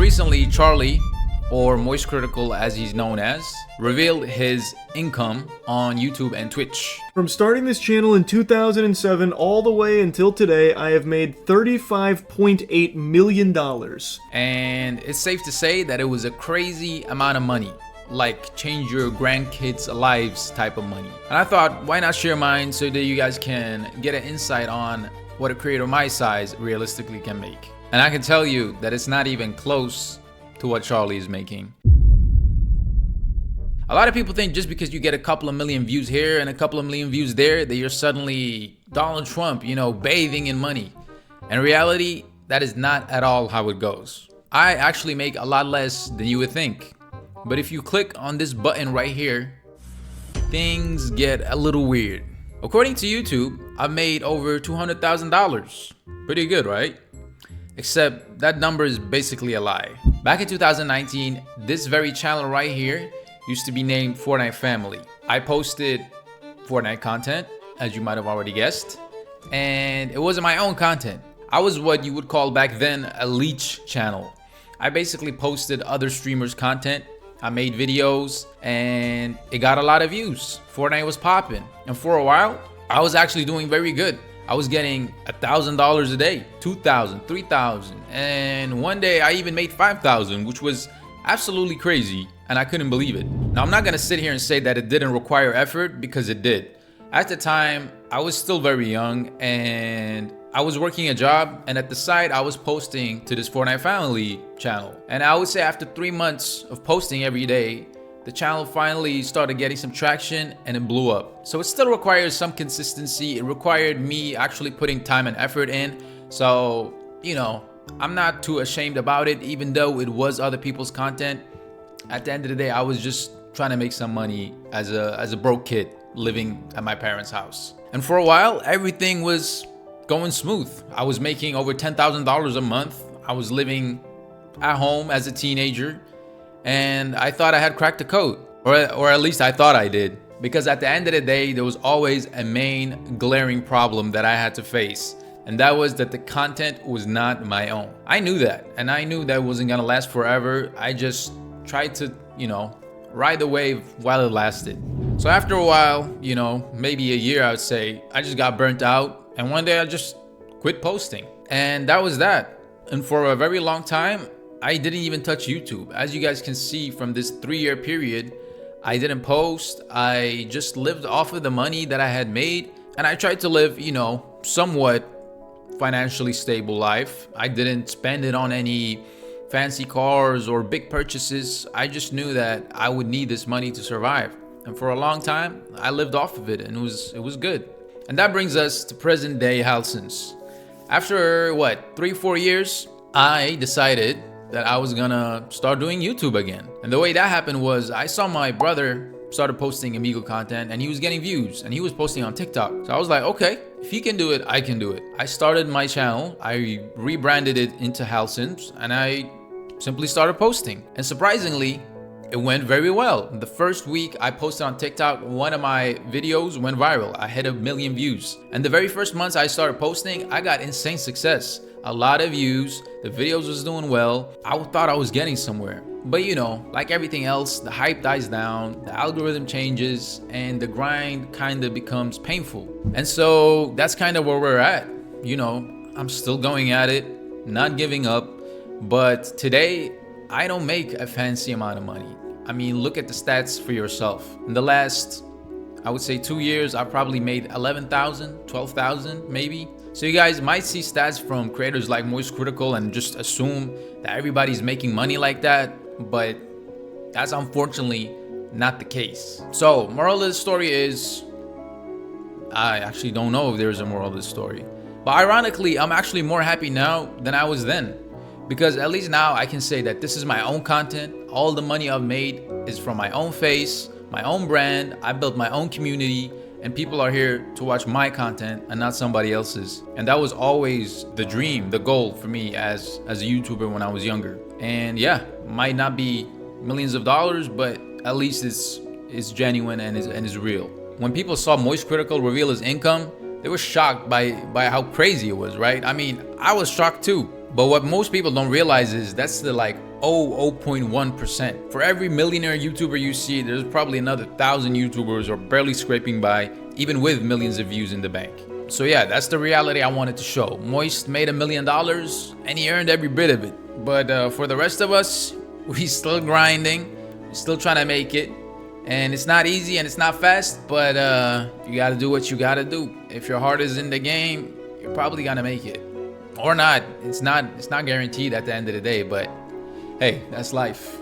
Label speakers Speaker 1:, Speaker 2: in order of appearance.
Speaker 1: recently, Charlie, or Moistcr1tikal as he's known as, revealed his income on YouTube and Twitch.
Speaker 2: From starting this channel in 2007 all the way until today, I have made $35.8 million.
Speaker 1: And it's safe to say that it was a crazy amount of money. Like change your grandkids' lives type of money. And I thought, why not share mine so that you guys can get an insight on what a creator my size realistically can make. And I can tell you that it's not even close to what Charlie is making. A lot of people think just because you get a couple of million views here and a couple of million views there, that you're suddenly Donald Trump, you know, bathing in money. In reality, that is not at all how it goes. I actually make a lot less than you would think. But if you click on this button right here, things get a little weird. According to YouTube, I've made over $200,000. Pretty good, right? Except that number is basically a lie. Back in 2019, this very channel right here used to be named Fortnite Family. I posted Fortnite content, as you might have already guessed, and it wasn't my own content. I was what you would call back then a leech channel. I basically posted other streamers' content. I made videos and it got a lot of views. Fortnite was popping. And for a while, I was actually doing very good. I was getting $1,000 a day, $2,000, $3,000. And one day I even made $5,000, which was absolutely crazy. And I couldn't believe it. Now, I'm not gonna sit here and say that it didn't require effort, because it did. At the time, I was still very young and I was working a job, and at the side I was posting to this Fortnite Family channel. And I would say after 3 months of posting every day, the channel finally started getting some traction and it blew up. So it still requires some consistency. It required me actually putting time and effort in. So, you know, I'm not too ashamed about it, even though it was other people's content. At the end of the day, I was just trying to make some money as a broke kid living at my parents' house. And for a while, everything was going smooth. I was making over $10,000 a month. I was living at home as a teenager, and I thought I had cracked the code, or at least I thought I did, because at the end of the day, there was always a main glaring problem that I had to face, and that was that the content was not my own. I knew that, and I knew that it wasn't gonna last forever. I just tried to, you know, ride the wave while it lasted. So after a while, you know, maybe a year, I would say, I just got burnt out. And one day I just quit posting. And that was that. And for a very long time, I didn't even touch YouTube. As you guys can see from this 3-year period, I didn't post. I just lived off of the money that I had made. And I tried to live, you know, somewhat financially stable life. I didn't spend it on any fancy cars or big purchases. I just knew that I would need this money to survive. And for a long time, I lived off of it, and it was good. And that brings us to present day Halsons. After what, 3-4 years, I decided that I was gonna start doing YouTube again. And the way that happened was I saw my brother started posting Amigo content and he was getting views and he was posting on TikTok. So I was like, okay, if he can do it, I can do it. I started my channel, I rebranded it into Halsons, and I simply started posting. And surprisingly, it went very well. The first week I posted on TikTok, one of my videos went viral. I hit 1 million views. And the very first months I started posting, I got insane success. A lot of views, the videos was doing well. I thought I was getting somewhere. But you know, like everything else, the hype dies down, the algorithm changes, and the grind kind of becomes painful. And so that's kind of where we're at. You know, I'm still going at it, not giving up. But today, I don't make a fancy amount of money. I mean, look at the stats for yourself. In the last, I would say 2 years, I probably made 11,000, 12,000 maybe. So you guys might see stats from creators like Moistcr1tikal and just assume that everybody's making money like that, but that's unfortunately not the case. So moral of the story is, I actually don't know if there's a moral of the story. But ironically, I'm actually more happy now than I was then. Because at least now I can say that this is my own content. All the money I've made is from my own face, my own brand. I built my own community, and people are here to watch my content and not somebody else's. And that was always the dream, the goal for me as a YouTuber when I was younger. And yeah, might not be millions of dollars, but at least it's genuine and is real. When people saw Moistcr1tikal reveal his income, they were shocked by how crazy it was, right? I mean, I was shocked too. But what most people don't realize is that's the like 0.1%. For every millionaire YouTuber you see, there's probably another 1,000 YouTubers are barely scraping by, even with millions of views in the bank. So yeah, that's the reality I wanted to show. Moist made $1 million and he earned every bit of it. But for the rest of us, we still grinding, we're still trying to make it. And it's not easy and it's not fast, but you gotta do what you gotta do. If your heart is in the game, you're probably gonna make it. Or not. It's not guaranteed at the end of the day, but hey, that's life.